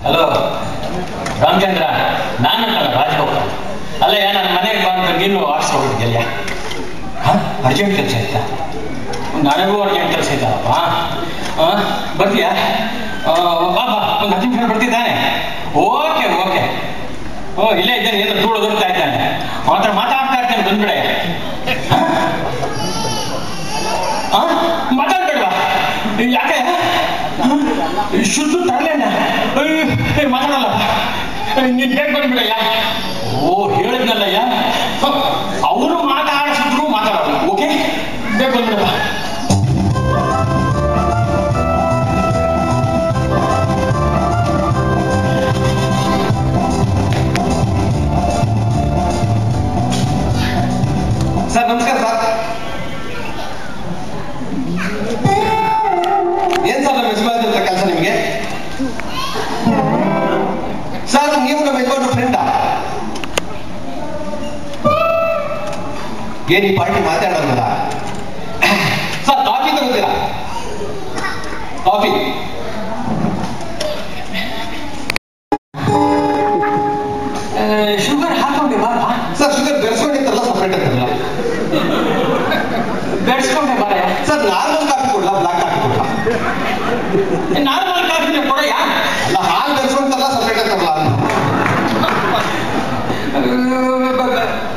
Hello Ramachandra, ನಾನಂತಲ್ಲ Rajagopal. ಅಲ್ಲಯ್ಯ, ನನ್ನ ಮನೆಗೆ ಬಂದು ನೀನು ಆಡ್ಸ್ಕೊಬಿಟ್ಟಿದ್ಯಲ್ಲ. ಅರ್ಜೆಂಟ್ ಕೆಲಸ ಆಯ್ತಾ? ನನಗೂ ಅರ್ಜೆಂಟ್ ಕೆಲಸ ಆಯ್ತಲ್ಲಪ್ಪ. ಬರ್ತೀಯಾ? ಬಾ ಬಾ, ಒಂದು 10 ನಿಮಿಷ ಬರ್ತಿದ್ದಾನೆ. Okay okay. ಇಲ್ಲೇ ಇದ್ದಾನೆ, ಏನು ಧೂಳು ದೊಡ್ತಾ ಇದ್ದಾನೆ. ಮಾತ್ರ ಮಾತಾಡ್ತಾ ಇರ್ತೇನೆ, ಬಂದ್ಬಿಡೆ. ಮಾತಾಡ್ಬೇಡ್ವಾ? ಯಾಕೆ? ಶುದ್ಧ ತರಲೇನ ಮಾತಾಡಲ್ಲ. ನೀನ್ ಬೇಗ ಬಂದ್ಬಿಡಯ್ಯ. ಹೇಳಿದ್ನಲ್ಲಯ್ಯ, ಅವರು ಮಾತಾಡಿಸಿದ್ರು ಮಾತಾಡಲ್ಲ. ಓಕೆ, ಬೇಗ ಬಂದ್ಬಿಡಪ್ಪ. ಸರ್ ನಮಸ್ಕಾರ ಸರ್. ಏನ್ ಸರ್ ನಮ್ಮ ಯಜಮಾನ ಕೆಲಸ ನಿಮ್ಗೆ? ಸರ್ ನೀವು ನಮ್ಮ ಯಜಮಾನ ಫ್ರೆಂಡಾ? ಏನ್ ಈ ಪಾರ್ಟಿ ಮಾತಾಡೋದಲ್ಲ ಸರ್? ಕಾಫಿ ತಗೋತೀರಾ? ಕಾಫಿ ಶುಗರ್ ಹಾಕೊಂಡೆ ಬಾರ ಸರ್. ಶುಗರ್ ಬೆರೆಸ್ಕೊಂಡಿತ್ತಲ್ಲ, ಸಪ್ರೇಟ್ ಆಗಿರಲ್ಲ. ಬೆರೆಸ್ಕೊಂಡೆ ಬಾರ ಸರ್. ನಾರ್ಮಲ್ ಕಾಫಿ ಕೊಡ್ಲಾ, ಬ್ಲಾಕ್ ಕಾಫಿ ಕೊಡ್ಲಾ? ನಾರ್ಮಲ್ ಕಾಫಿನ ಕೊಡಯ್ಯ. ಅಲ್ಲ, ಹಾಲು ಬೆರೆಸ್ಕೊಂತಲ್ಲ, ಸಪ್ರೇಟ್ ಆಗಿರಲ್ಲ.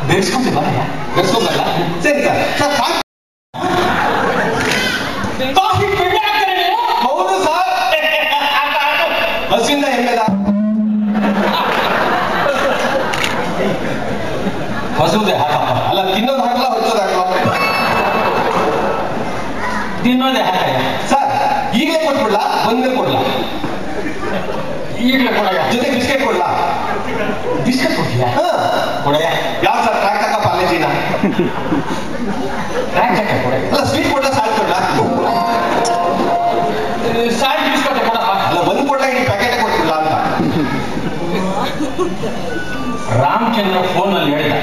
ಬೆರೆಸ್ಕೊಂಡೆ ಬಾರಯ್ಯ. ಬೆರೆಸ್ಕೊಂಡಲ್ಲ? ಸರಿ ಸರ್. ಸರ್ ಕಾಫಿ ಬಿಡ್ಡೆ ಹಾಕ್ತಾರೆ ನೀವು? ಹೌದು ಸರ್. ಹಸಿಂದ ಹೆಮ್ಮೆದ ಹೊಸದೇ ಹಾಕಪ್ಪ. ಅಲ್ಲ, ತಿನ್ನೋದು ಹಾಕಲ್ಲ, ಹೊಚ್ಚೋದು ಹಾಕಲ್ಲ. ತಿನ್ನೋದೇ ಹಾಕಯ್ಯ. ಸರ್ ಈಗಲೇ ಕೊಟ್ಬಿಡ್ಲಾ, ಬಂದ್ಮೇಲೆ ಕೊಡ್ಲಾ? ಈಗಲೇ ಕೊಡಯ್ಯ. ಜೊತೆ ಬಿಸ್ಕೆಟ್ ಕೊಡ್ಲಾ? ಬಿಸ್ಕೆಟ್ ಕೊಡ್ತೀಯ? ಕೊಡಯ್ಯ. ಯಾವ ಸರ್? ಟ್ರ್ಯಾಕ್ ತಕ್ಕ ಪಾಲೇಜಿನ? ಕೊಡಯ್ಯ. ಅಲ್ಲ, ಸ್ವೀಟ್ ಕೊಡ್ಲಾ, ಸಾಲ್ಟ್ ಕೊಡ್ಲಾ? ಸಾಲ್ಟ್ ಬಿಸ್ಕೆಟ್ ಕೊಡಪ್ಪ. ಅಲ್ಲ, ಬಂದ್ ಕೊಡ್ಲಾ, ಇಡೀ ಪ್ಯಾಕೆಟ್ ಕೊಟ್ಬಿಡ್ಲಾ ಅಂತ. ರಾಮಚಂದ್ರ ಫೋನಲ್ಲಿ ಹೇಳಿದ,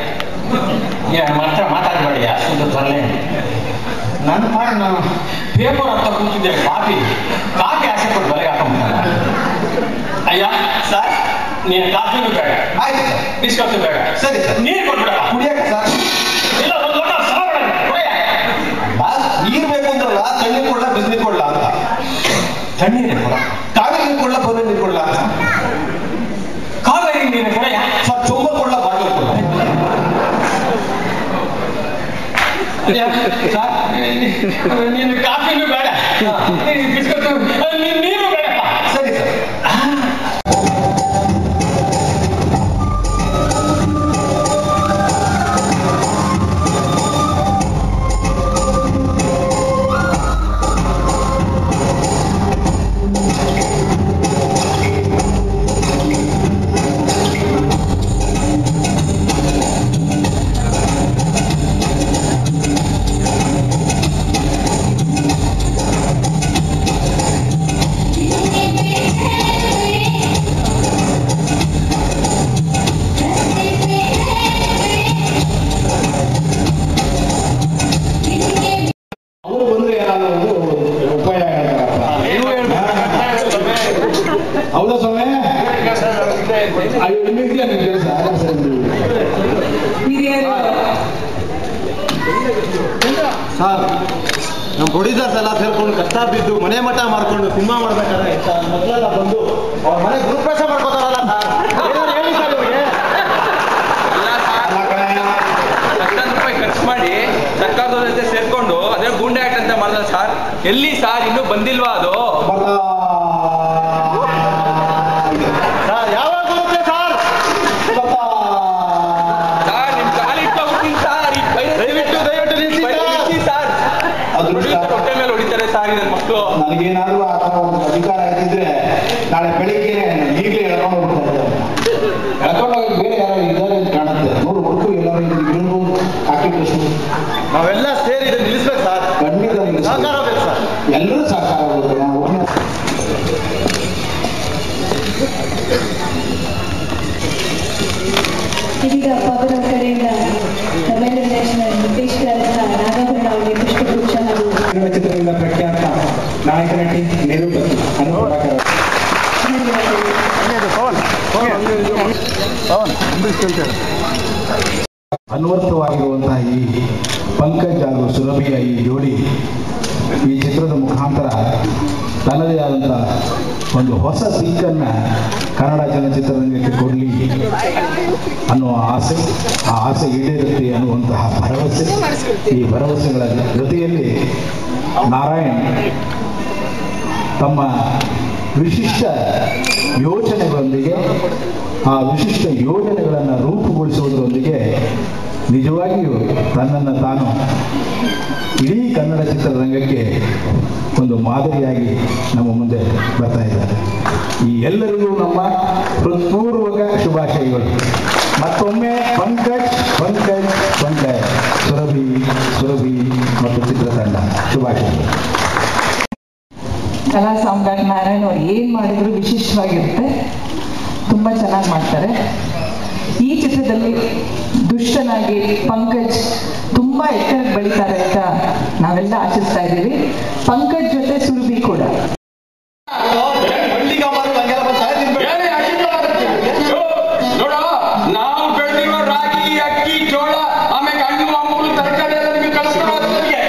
ಮಾತ್ರ ಮಾತಾಡಬೇಡಿಯ, ಸುಂದ ತರಲೇ. ನನ್ನ ಪಾಡು ನಾನು ಪೇಪರ್ ಹತ್ತ ಕೂತಿದ್ದೆ. ಕಾಫಿ ಆಸೆ ಕೊಟ್ಟು ಬಲೆಗೆ ಹಾಕೊಂಡ್ಬಿಟ್ಟ. ಅಯ್ಯ ಸರ್, ನೀನು ಕಾಫಿನೂ ಬೇಡ, ಆಯ್ತು ಸರ್. ಬಿಸ್ಕತ್ತು ಬೇಡ. ಸರಿ ಸರ್. ನೀರು ಕೊಟ್ಬಿಡ. ಕುಡಿಯಕ್ಕ ಸರ್? ಇಲ್ಲ, ಒಂದು ಲೋಟ ಸಾಲ ಕುಡಿಯ. ನೀರು ಬೇಕು ಅಂದ್ರಲ್ಲ, ತಣ್ಣೀರು ಕೊಡ್ಲಾ, ಬಿಸಿನೀರು ಕೊಡ್ಲಾ ಅಂತ? ತಣ್ಣೀರು ಕೊಡ. ಕಾವೇರಿ ನೀರು ಕೊಡ್ಲಾ, ಬೋರೆ ನೀರು ಕೊಡ್ಲಾ ಅಂತ? ಕಾವೇರಿ ನೀರು ಕೊಡಯ್ಯ. ಸರ್ ಚೊಂಬ ಕೊಡ್ಲಾ, ಬಾಟ್ಲು ಕೊಡ್ಲಾ? ಸರ್, ನೀನು ಕಾಫಿನೂ ಬೇಡ, ಬಿಸ್ಕತ್ತು ನೀರು ಬೇಡಪ್ಪ. ಸರಿ ಸರ್. ಹೌದಾ ಸ್ವಾಮಿ? ಸರ್, ನಮ್ಮ ಪ್ರೊಡ್ಯೂಸರ್ಸ್ ಎಲ್ಲ ಸೇರ್ಕೊಂಡು ಕಷ್ಟ ಬಿದ್ದು ಮನೆ ಮಠ ಮಾಡ್ಕೊಂಡು ಸಿನಿಮಾ ಮಾಡ್ಬೇಕಾದ್ರೆ ಮೊದಲೆಲ್ಲ ಬಂದು ಅವ್ರ ಮನೆ ಗುರುಪ್ರವೇಶ ಮಾಡ್ಕೋತಾರಲ್ಲ ಸರ್, ಹೇಳಿ ಸರ್ ಇವ್ರಿಗೆ. ₹1,000 ಖರ್ಚು ಮಾಡಿ ಸರ್ಕಾರದ ಜೊತೆ ಸೇರ್ಕೊಂಡು ಅದೇ ಗೂಂಡೆ ಆಕ್ಟ್ ಅಂತ ಮಾಡಿದ ಸರ್. ಎಲ್ಲಿ ಸರ್ ಇನ್ನೂ ಬಂದಿಲ್ವಾ ಅದು? ಯಾವಾಗ ಬರುತ್ತೆ ಸರ್? ಸರ್ ನಿಮ್ ಕಾಲು ಇಟ್ಕೊಂಡ್ಬಿಡ್ತೀನಿ ಸರ್. ದಯವಿಟ್ಟು ನಿಲ್ಲಿಸಿ ಸರ್. ಹೊಟ್ಟೆ ಮೇಲೆ ಹೊಡಿತಾರೆ ಸರ್ ನನ್ನ ಮಕ್ಕಳು. ನನಗೇನಾದ್ರೂ ಆ ಥರ ಒಂದು ಅಧಿಕಾರ ಇದ್ದಿದ್ರೆ ನಾಳೆ ಬೆಳಿಗ್ಗೆ ಈಗಲೇ ಎಳ್ಕೊಂಡು ಹೋಗ್ಬಿಡ್ತಾ ಇದ್ದಾರೆ. ಎಳ್ಕೊಂಡೋಗಿ ಬೇರೆ ಯಾರು ಇದ್ದಾರೆ ಅಂತ ಕಾಣುತ್ತೆ. ನೋಡು, ಹುಡುಕು ಎಲ್ಲರೂ ಇಬ್ಬರು ಹಾಕಿ ನಾವೆಲ್ಲ ಸೇರಿ ಇದನ್ನು ನಿಲ್ಲಿಸ್ಬೇಕು ಸರ್. ಖಂಡಿತ ಸಹಕಾರ ಬೇಕು ಸರ್. ಎಲ್ಲರೂ ಸಹಕಾರ ಬೇಕು. ನಾವು ಇದೀಗ ಪವನ ಕಡೆಯಿಂದ ತಮಿಳು ನಿರ್ದೇಶಕರಾದ ನಾಗಾಭರಣ ಅವರಿಗೆ ಪುಷ್ಪಗುಚ್ಛ ಹಾಗೂ ಚಿತ್ರದಿಂದ ಪ್ರಖ್ಯಾತ ನಾಯಕ ನಟಿ ನಿರೂಪಕಿ ಅನುರಾಧ ಅನ್ವರ್ಥವಾಗಿರುವಂತಹ ಈ ಪಂಕಜ್ ಹಾಗೂ ಸುರಭಿಯ ಈ ಜೋಡಿ ಈ ಚಿತ್ರದ ಮುಖಾಂತರ ತನ್ನದೇ ಆದಂಥ ಒಂದು ಹೊಸ ದಿಕ್ಕನ್ನು ಕನ್ನಡ ಚಲನಚಿತ್ರರಂಗಕ್ಕೆ ಕೊಡಲಿ ಅನ್ನುವ ಆಸೆ, ಆ ಆಸೆ ಈಡೇರುತ್ತೆ ಅನ್ನುವಂತಹ ಭರವಸೆ. ಈ ಭರವಸೆಗಳ ಜೊತೆಯಲ್ಲಿ ನಾರಾಯಣ್ ತಮ್ಮ ವಿಶಿಷ್ಟ ಯೋಚನೆಗಳೊಂದಿಗೆ ಆ ವಿಶಿಷ್ಟ ಯೋಜನೆಗಳನ್ನು ರೂಪುಗೊಳಿಸುವುದರೊಂದಿಗೆ ನಿಜವಾಗಿಯೂ ತನ್ನನ್ನು ತಾನು ಇಡೀ ಕನ್ನಡ ಚಿತ್ರರಂಗಕ್ಕೆ ಒಂದು ಮಾದರಿಯಾಗಿ ನಮ್ಮ ಮುಂದೆ ಬರ್ತಾ ಇದ್ದಾರೆ. ಈ ಎಲ್ಲರಿಗೂ ನಮ್ಮ ಹೃತ್ಪೂರ್ವಕ ಶುಭಾಶಯಗಳು. ಮತ್ತೊಮ್ಮೆ ಪಂಕಜ್ ಪಂಕಜ್ ಪಂಕಜ್ ಸುರಭಿ ಸುರಭಿ ಮತ್ತು ಚಿತ್ರತಂಡ ಶುಭಾಶಯಗಳು. ಕಲಾ ಸಾಮ್ರಾಟ್ ನಾರಾಯಣ್ ಅವ್ರು ಏನು ಮಾಡಿದ್ರು ವಿಶಿಷ್ಟವಾಗಿರುತ್ತೆ, ತುಂಬ ಚೆನ್ನಾಗಿ ಮಾಡ್ತಾರೆ. ಈ ಚಿತ್ರದಲ್ಲಿ ದುಷ್ಟನಾಗಿ ಪಂಕಜ್ ತುಂಬ ಎತ್ತರಕ್ಕೆ ಬೆಳೀತಾರೆ ಅಂತ ನಾವೆಲ್ಲ ಆಶಿಸ್ತಾ ಇದ್ದೀವಿ. ಪಂಕಜ್ ಜೊತೆ ಸುರಭಿ ಕೂಡ. ನಾವು ಬೆಳೆದಿರೋ ರಾಗಿ, ಅಕ್ಕಿ, ಜೋಳ, ಆಮೇಲೆ ಹಣ್ಣು ಹಂಪಲು ತರಕಾರಿ ಎಲ್ಲ ನಿಮಗೆ ಕಳಿಸ್ಕೊಡೋದಕ್ಕೆ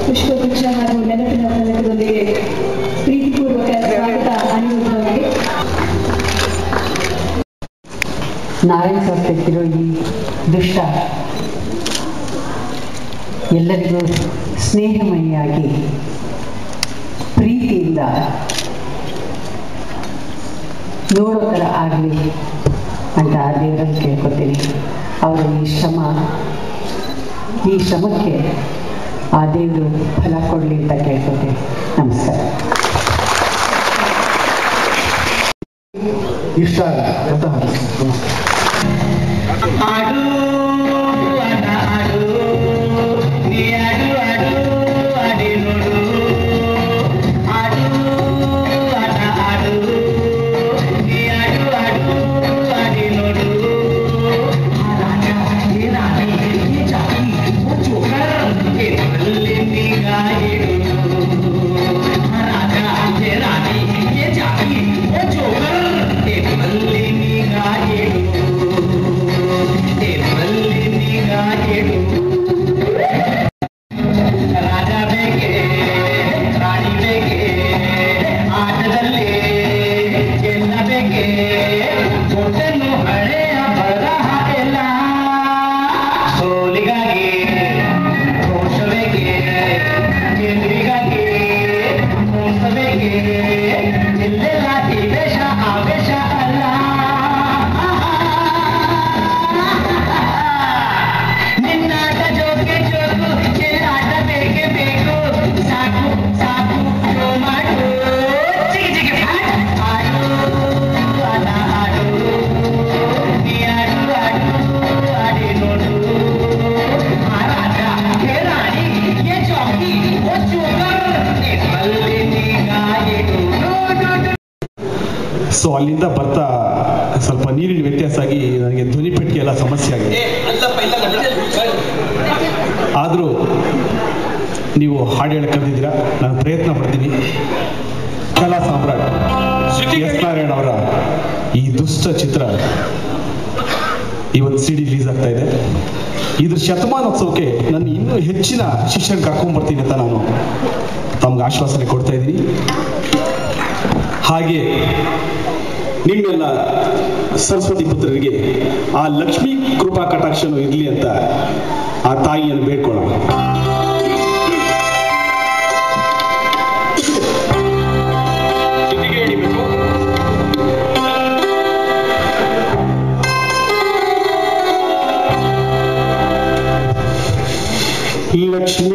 ಪುಷ್ಪಗುಚ್ಛ ಹಾಗೂ ನೆನಪಿನ ಫಲಕದೊಂದಿಗೆ ಪ್ರೀತಿಪೂರ್ವಕ ಸ್ವಾಗತ ಅನಿರುದ್ಧರಿಗೆ. ನಾರಾಯಣ್ ಸರ್ ತೆಗೆದಿರೋ ಈ ದುಷ್ಟ ಎಲ್ಲರಿಗೂ ಸ್ನೇಹಮಯಿಯಾಗಿ ಪ್ರೀತಿಯಿಂದ ನೋಡೋ ಥರ ಆಗಲಿ ಅಂತ ಆ ದೇವರಲ್ಲಿ ಕೇಳ್ಕೊತೀನಿ. ಅವರ ಈ ಶ್ರಮಕ್ಕೆ ಆ ದೇವರು ಫಲ ಕೊಡಲಿ ಅಂತ ಕೇಳ್ಕೊತೀನಿ. ನಮಸ್ಕಾರ. ಇಷ್ಟ ಸೊ ಅಲ್ಲಿಂದ ಬರ್ತಾ ಸ್ವಲ್ಪ ನೀರಿನ ವ್ಯತ್ಯಾಸ ಆಗಿ ನನಗೆ ಧ್ವನಿ ಪೆಟ್ಟಿಗೆ ಎಲ್ಲ ಸಮಸ್ಯೆ ಆಗಿದೆ. ಆದರೂ ನೀವು ಹಾಡು ಹೇಳಕ್ಕೆ ಕರೆದಿದ್ದೀರಾ, ನಾನು ಪ್ರಯತ್ನ ಪಡ್ತೀನಿ. ಕಲಾ ಸಾಮ್ರಾಟ್ ಎಸ್ ನಾರಾಯಣ್ ಅವರ ಈ ದುಷ್ಟ ಚಿತ್ರ ಇವತ್ತು CD ರಿಲೀಸ್ ಆಗ್ತಾ ಇದೆ. ಇದ್ರ ಶತಮಾನೋತ್ಸವಕ್ಕೆ ನನ್ನ ಇನ್ನೂ ಹೆಚ್ಚಿನ ಶಿಷ್ಯನ ಕರ್ಕೊಂಡ್ಬರ್ತೀನಿ ಅಂತ ನಾನು ತಮ್ಮ ಅವನಿಗೆ ಆಶ್ವಾಸನೆ ಕೊಡ್ತಾ ಇದ್ದೀನಿ. ಹಾಗೆ ನಿಮ್ಮೆಲ್ಲ ಸರಸ್ವತಿ ಪುತ್ರರಿಗೆ ಆ ಲಕ್ಷ್ಮೀ ಕೃಪಾ ಕಟಾಕ್ಷನು ಇರಲಿ ಅಂತ ಆ ತಾಯಿಯನ್ನು ಬೇಡ್ಕೊಳ್ಳೋಣ. ಲಕ್ಷ್ಮೀ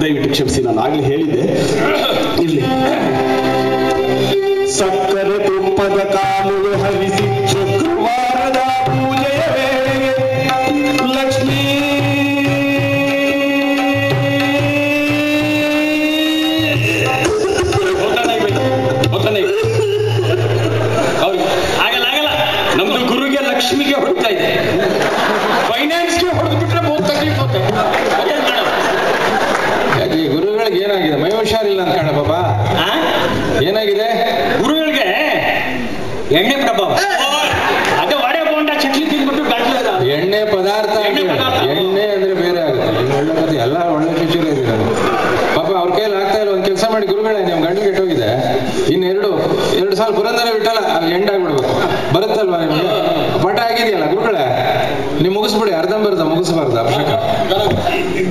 ದಯವಿಟ್ಟು ಕ್ಷಮಿಸಿ, ನಾನು ಆಗ್ಲೇ ಹೇಳಿದ್ದೆ. ಇಲ್ಲಿ ಸಕ್ಕರೆ ತುಪ್ಪದ ಕಾಲುವೆ ಹರಿಸಿ ಶುಕ್ರವಾರದ ಪೂಜೆಯ ವೇಳೆಗೆ ಲಕ್ಷ್ಮೀ ಆಗಲ್ಲ, ನಮ್ದು ಗುರುಗೆ ಲಕ್ಷ್ಮಿಗೆ ಹೊಡ್ತಾ ಇದೆ, ಫೈನಾನ್ಸ್ಗೆ ಹೊಡೆದು ಬಿಟ್ರೆ ಬಹುತ್ ತಕ್ಲೀಫ್ ಹೋಗ್ತದೆ. ಗುರುಗಳಿಗೆ ಏನಾಗಿದೆ? ಮೈ ಹುಷಾರಿಲ್ಲ ಅಂತ ಕಾಣ ಬಾಬಾ. ಏನಾಗಿದೆ ಗುರುಗಳಿಗೆ? ಎಣ್ಣೆ ಪ್ರಭಾವ. ಅದೇ ವಡೆ ಬೋಂಡ ಚಟ್ಲಿ ತಿಂದ್ಬಿಟ್ಟು ಎಣ್ಣೆ ಪದಾರ್ಥ. ಎಣ್ಣೆ ಅಂದ್ರೆ ಬೇರೆ ಆಗುತ್ತೆ. ಒಳ್ಳೆ ಕಥೆ, ಎಲ್ಲ ಒಳ್ಳೆ ಫ್ಯೂಚರ್ ಇದೆ. ಪಾಪ ಅವ್ರ ಕೈಯಲ್ಲಿ ಆಗ್ತಾ ಇಲ್ಲ. ಒಂದ್ ಕೆಲಸ ಮಾಡಿ ಗುರುಗಳೇ, ನಿಮ್ ಗಂಟು ಕೆಟ್ಟೋಗಿದೆ, ಇನ್ನೆರಡು ಸಾಲ ಪುರಂದರ ಬಿಟ್ಟಲ್ಲ ಎಂಡಾಗ್ಬಿಡ್ಬೇಕು. ಬರುತ್ತಲ್ವಾ ನಿಮ್ಗೆ? ಪಟ ಆಗಿದೆಯಲ್ಲ ಗುರುಗಳೇ, ನೀವು ಮುಗಿಸ್ಬಿಡಿ. ಅರ್ಧಂಬರ್ಧ ಮುಗಿಸ್ಬಾರ್ದು ಅಭಿಷೇಕ.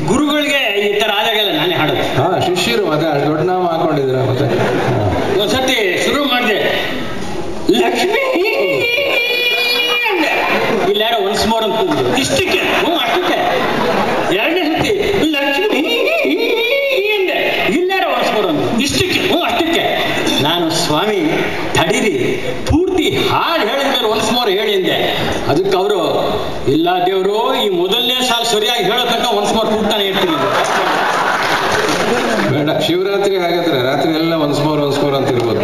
ಗುರುಗಳಿಗೆ ಈ ತರ ಆದಾಗೆಲ್ಲ ನಾನೇ ಹಾಡೋದು. ಹಾ, ಶಿಷ್ಯರು ಅದೇ ದೊಡ್ಡ ನಾಮ ಹಾಕೊಂಡಿದ್ರ. ಮತ್ತೆ ಒಂದ್ಸತಿ ಶುರು ಮಾಡಿದೆ, ಲಕ್ಷ್ಮೀ ಇಲ್ಲ ಯಾರೋ ಒನ್ಸ್ ಮೋರ್ ಅಂತ ಇಷ್ಟಕ್ಕೆ. ಅಷ್ಟಕ್ಕೆ. ಎರಡನೇ ಸತಿ ಲಕ್ಷ್ಮೀ ಇಲ್ಲಾರೋ ಒನ್ಸ್ ಮೋರ್ ಅಂತ ಇಷ್ಟಕ್ಕೆ. ಅಷ್ಟಕ್ಕೆ. ನಾನು ಸ್ವಾಮಿ ತಡೀರಿ, ಪೂರ್ತಿ ಹಾಡು ಹೇಳಿದ್ಮೇಲೆ ಒನ್ಸ್ ಮೋರ್ ಹೇಳಿ ಅಂದೆ. ಅದಕ್ಕೆ ಅವರು, ಇಲ್ಲ ದೇವರು, ಈ ಮೊದಲನೇ ಸಾಲ ಸರಿಯಾಗಿ ಹೇಳೋ ತನಕ ಒನ್ಸ್ ಮೋರ್ ಕೂಗ್ತಾನೆ ಇರ್ತೀನಿ. ಬೇಡ, ಶಿವರಾತ್ರಿ ಹಾಗಾದ್ರೆ ರಾತ್ರಿ ಎಲ್ಲ ಒನ್ಸ್ ಮೋರ್ ಅಂತ ಇರ್ಬೋದು.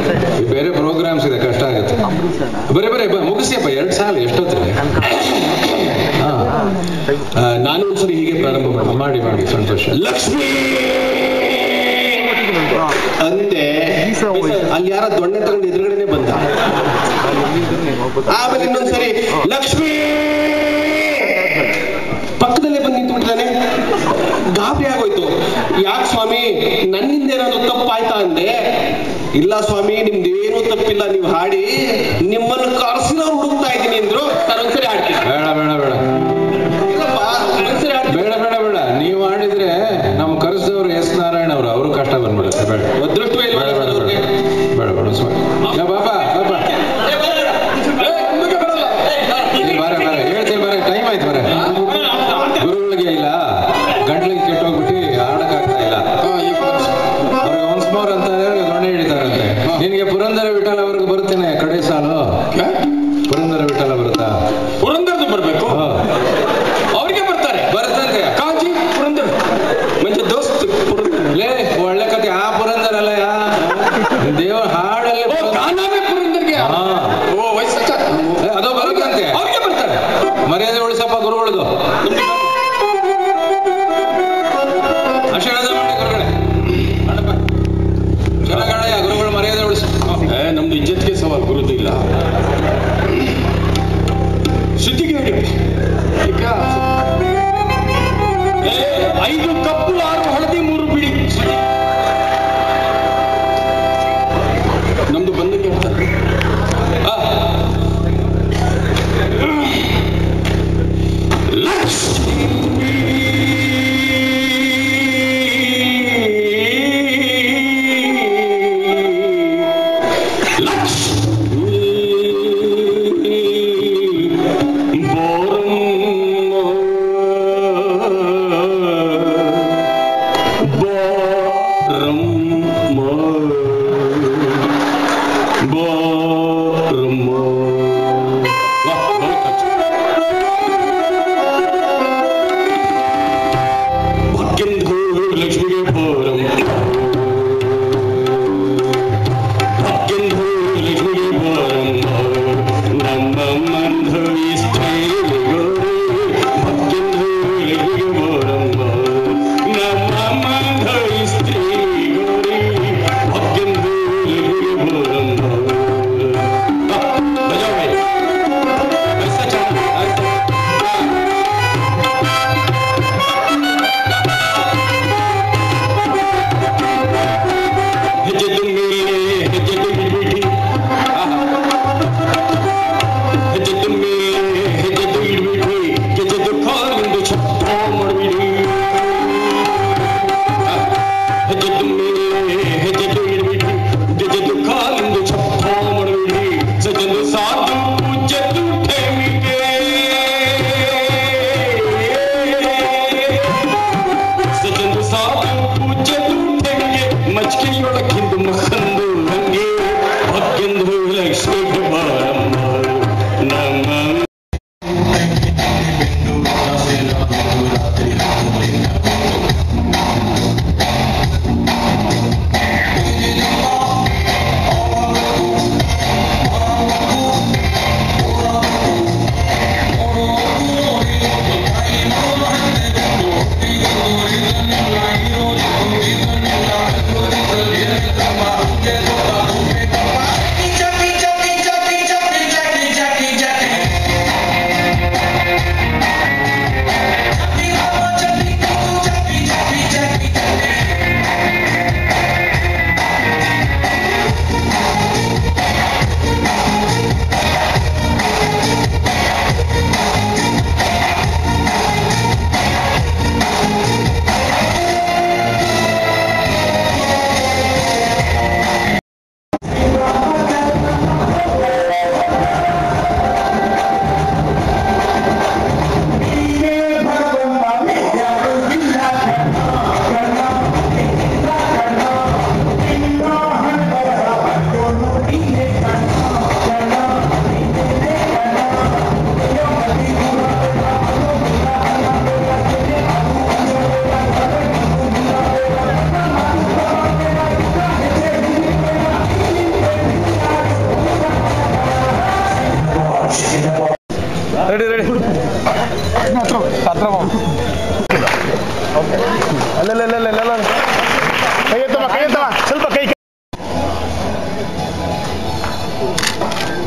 ಬೇರೆ ಪ್ರೋಗ್ರಾಮ್ಸ್ ಇದೆ, ಕಷ್ಟ ಆಗುತ್ತೆ. ಬರೀ ಮುಗಿಸಿಯಪ್ಪ 2 ಸಾಲ ಎಷ್ಟೊತ್ತಿದೆ? ಹಾ, ನಾನು ಒಂದ್ಸರಿ ಹೀಗೆ ಪ್ರಾರಂಭ ಮಾಡಿ ಸಂತೋಷ. ಲಕ್ಷ್ಮೀ ಅಂತೆ. ಅಲ್ಲಿ ಯಾರ ದೊಣ್ಣೆ ತಗೊಂಡು ಎದುರುಗಡೆನೆ ಬಂದ. ಆಮೇಲೆ ಇನ್ನೊಂದ್ಸರಿ ಲಕ್ಷ್ಮೀ ಪಕ್ಕದಲ್ಲೇ ಬಂದು ನಿಂತ್ಬಿಟ್ಟಿದ್ದಾನೆ. ಗಾಬರಿ ಆಗೋಯ್ತು. ಯಾಕೆ ಸ್ವಾಮಿ, ನನ್ನಿಂದ ಏನಾದ್ರು ತಪ್ಪಾಯ್ತಾ ಅಂದೆ. ಇಲ್ಲ ಸ್ವಾಮಿ, ನಿಮ್ದೇನೂ ತಪ್ಪಿಲ್ಲ, ನೀವು ಹಾಡಿ, ನಿಮ್ಮನ್ನು ಕರ್ಸಿನವ್ರು ಹುಡುಕ್ತಾ ಇದ್ದೀನಿ ಅಂದ್ರು. ನಾನು ಒಂದ್ಸರಿ ಹಾಡ್ತೀನಿ. ಬೇಡ, ನೀವು ಹಾಡಿದ್ರೆ ನಮ್ ಕರೆಸಿದವರು ಎಸ್ ನಾರಾಯಣ ಅವರು ಕಷ್ಟ ಬಂದ್ಬಿಡುತ್ತೆ. ಬೇಡ ಬಾಬಾ ಹೇಳ್ತೀನಿ. ಟೈಮ್ ಆಯ್ತು. ಗುರುಗಳಿಗೆ ಇಲ್ಲ 5 ಕಪ್ಪು 6 ಹಳದಿ 3 ಬಿಳಿ. ನಮ್ದು ಬಂದಕ್ಕೆ ಹೇಳ್ತಾರೆ.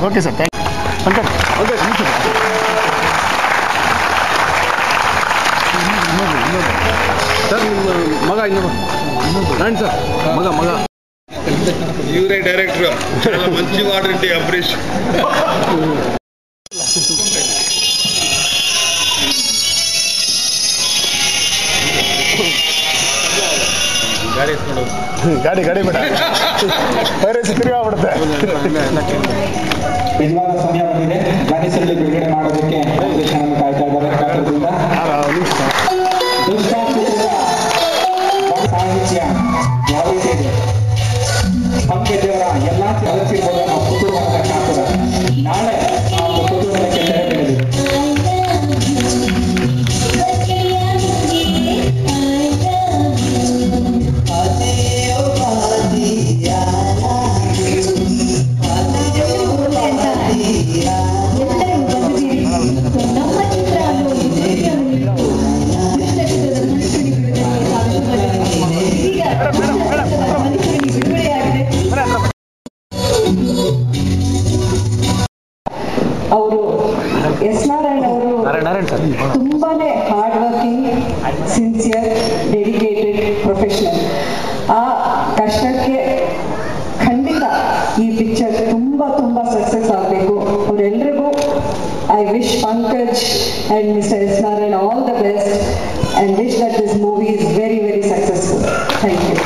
Okay sir, thank you. Sir ನಿಮ್ಮ ಮಗ ನಾನು ಸರ್ ಮಗ ಇವರೇ ಡೈರೆಕ್ಟ್ರು ಮಂಚು ವಾಡ್ರೆಡ್ಡಿ ಅಂಬರೀಶ್. ಗಾಡಿ ಬೇಡ ಪೈರೇಸಿ ತಿರುಗಾಗ್ಬಿಡುತ್ತೆ. ನಿಜವಾದ ಸಮಯ ಬಂದಿದೆ. ಗಾಡಿಸಲ್ಲಿ ಬಿಡುಗಡೆ ಮಾಡೋದಕ್ಕೆ ನಮಗೆ ಕಾಯ್ತಾ ಇದ್ದಾರೆ. ಸಾಹಿತ್ಯ ಯಾವ ರೀತಿ ಇದೆ, ಪಂಕಜವರ ಎಲ್ಲ ಚಲನಚಿತ್ರಗಳು ನಾವು ಕುಟುಂಬಕ್ಕೆ ಕಾಣ್ತದೆ. ನಾಳೆ ನಾವು ಕುಟುಂಬಕ್ಕೆ ತೆರೆ ಬೀಳಿದೆ. ಎಲ್ಲರೂ ಬಂದಿದ್ದೀರಿ. ನಮ್ಮ ಡೆಡಿಕೇಟೆಡ್ ಪ್ರೊಫೆಷನಲ್. ಆ ಕಷ್ಟಕ್ಕೆ ಖಂಡಿತ ಈ ಪಿಕ್ಚರ್ ತುಂಬ ತುಂಬ ಸಕ್ಸಸ್ ಆಗಬೇಕು. ಅವರೆಲ್ಲರಿಗೂ I wish Pankaj and Mr. S. Narayan all the best and wish that this movie is very, very successful. Thank you.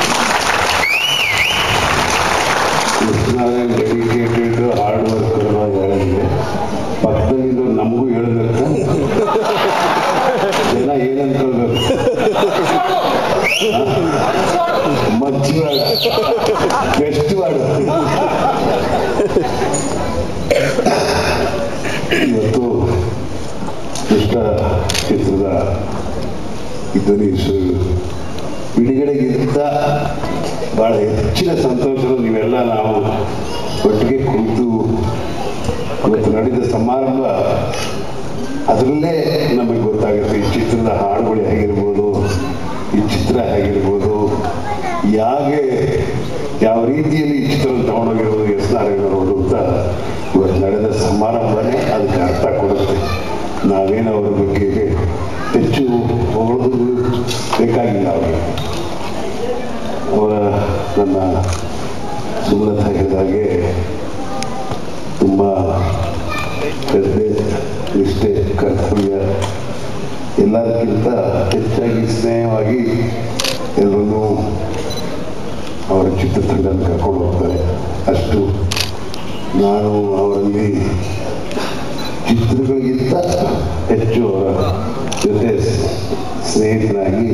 Dedicated hard worker ಹೇಳಿದ್ರೆ ಪಕ್ಕದಲ್ಲಿ ನಮಗೂ ಹೇಳಬೇಕು, ಜನ ಏನನ್ಕೊಳ್ಬೇಕು. ಮಂಚಿವಾಡ ಬೆಸ್ಟ್ ವಾರ್ಡ್. ಇವತ್ತು ಕೃಷ್ಣ ಚಿತ್ರದ ಧ್ವನಿ ಬಿಡುಗಡೆಗಿಂತ ಬಹಳ ಹೆಚ್ಚಿನ ಸಂತೋಷಗಳು ನೀವೆಲ್ಲ ನಾವು ಒಟ್ಟಿಗೆ ಕುಳಿತು ಇವತ್ತು ನಡೆದ ಸಮಾರಂಭ, ಅದರಲ್ಲೇ ನಮಗೆ ಗೊತ್ತಾಗುತ್ತೆ ಈ ಚಿತ್ರದ ಹಾಡುಗಳು ಹೇಗಿರ್ಬೋದು, ಈ ಚಿತ್ರ ಹೇಗಿರ್ಬೋದು, ಯಾವ ರೀತಿಯಲ್ಲಿ ಈ ಚಿತ್ರವನ್ನು ತಗೊಂಡೋಗಿರ್ಬೋದು ಎಸ್ ನಾರಾಯಣವರು ಅಂತ ಇವತ್ತು ನಡೆದ ಸಮಾರಂಭನೇ ಅದಕ್ಕೆ ಅರ್ಥ ಕೊಡುತ್ತೆ. ನಾವೇನು ಅವರ ಬಗ್ಗೆ ಹೆಚ್ಚು ಹೊಗಳೋದು ಬೇಕಾಗಿಲ್ಲ. ಅವರಿಗೆ ನನ್ನ ಸುಮಲತಾ ಹೇಳಿದಾಗೆ ತುಂಬ ಶ್ರದ್ಧೆ, ನಿಷ್ಠೆ, ಕರ್ತವ್ಯ ಎಲ್ಲದಕ್ಕಿಂತ ಹೆಚ್ಚಾಗಿ ಸ್ನೇಹವಾಗಿ ಎಲ್ಲರನ್ನೂ ಅವರ ಚಿತ್ರತಂಡದಲ್ಲಿ ಕರ್ಕೊಂಡು ಹೋಗ್ತಾರೆ. ಅಷ್ಟು ನಾನು ಅವರಲ್ಲಿ ಚಿತ್ರಗಳಿಗಿಂತ ಹೆಚ್ಚು ಅವರ ಜೊತೆ ಸ್ನೇಹಿತನಾಗಿ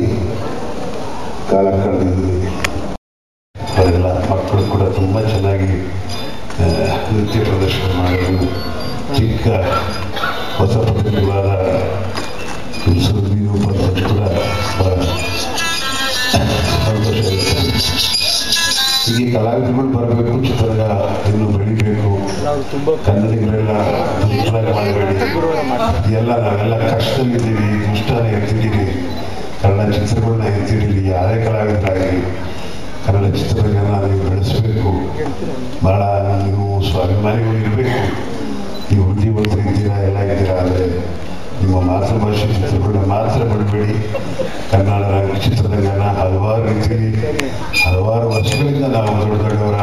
ಕಾಲ ಕಳೆದಿದ್ದೀನಿ. ಅವರೆಲ್ಲ ಮಕ್ಕಳು ಕೂಡ ತುಂಬ ಚೆನ್ನಾಗಿ ನೃತ್ಯ ಪ್ರದರ್ಶನ ಮಾಡಿದ್ರು. ಚಿಕ್ಕ ಹೊಸ ಪ್ರತಿಭೆಗಳಾದ ಸುರಭಿ ಪದ್ಧತಿ ಕೂಡ ಬಹಳ ಸಂತೋಷ ಇರುತ್ತೆ. ಹೀಗೆ ಕಲಾವಿದರುಗಳು ಬರಬೇಕು, ಚಿತ್ರರಂಗ ಇನ್ನೂ ಬೆಳಿಬೇಕು. ಕನ್ನಡಿಗರೆಲ್ಲ ದುಷ್ಟರಾಗ ಮಾಡಬೇಡಿ, ಎಲ್ಲ ನಾವೆಲ್ಲ ಕಷ್ಟದಲ್ಲಿದ್ದೀವಿ, ದುಷ್ಟನ ಎತ್ತಿದ್ದೀವಿ, ಕನ್ನಡ ಚಿತ್ರಗಳನ್ನ ಎತ್ತಿದ್ದೀವಿ. ಯಾರೇ ಕಲಾವಿದರಾಗಲಿ ಕನ್ನಡ ಚಿತ್ರರಂಗನ ನೀವು ಬೆಳೆಸಬೇಕು. ಬಹಳ ನೀವು ಸ್ವಾಭಿಮಾನಿಗಳು ಇರಬೇಕು. ನೀವು ಬುದ್ಧಿವಂತರು ಇದ್ದೀರಾ, ಎಲ್ಲ ಇದ್ದೀರಾ, ಆದರೆ ನಿಮ್ಮ ಮಾತೃಭಾಷೆ ಚಿತ್ರಗಳನ್ನ ಮಾತ್ರ ಬಿಡಬೇಡಿ. ಕನ್ನಡ ಚಿತ್ರರಂಗನ ಹಲವಾರು ರೀತಿಯಲ್ಲಿ ಹಲವಾರು ವರ್ಷಗಳಿಂದ ನಾವು ದೊಡ್ಡ ದೊಡ್ಡವರ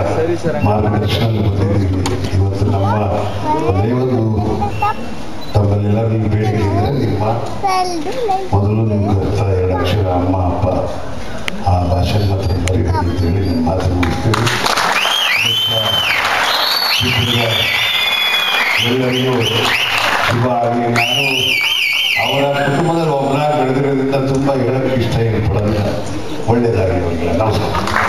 ಮಾರ್ಗದರ್ಶನ ಬಂದಿದ್ದೀವಿ. ಇವತ್ತು ನಮ್ಮ ಒಂದೇ ಒಂದು ತಮ್ಮಲ್ಲೆಲ್ಲರಿಗೂ ಬೇಡಿಕೆ ಇದ್ದರೆ ನಿಮ್ಮ ಮೊದಲು ನಿಮ್ಮ ಅರ್ಥ 2 ಅಕ್ಷರ ಅಮ್ಮ ಅಪ್ಪ ಆ ಭಾಷೆ ಮಾತ್ರ ಬರೀಬೇಕು ಅಂತೇಳಿ ನಮ್ಮ ಮಾತು ಮುಗಿಸ್ತೇವೆ. ಎಲ್ಲರಿಗೂ ಶುಭ ಆಗಲಿ. ನಾನು ಅವರ ಕುಟುಂಬದಲ್ಲಿ ಒಬ್ಬನಾಗಿ ಬೆಳೆದಿರೋದ್ರಿಂದ ತುಂಬ ಹೇಳೋಕ್ಕೆ ಇಷ್ಟ ಏನು ಪಡೋದಿಲ್ಲ. ಒಳ್ಳೆಯದಾಗಲಿ ಅವರಿಗೆ. ನಮಸ್ಕಾರ.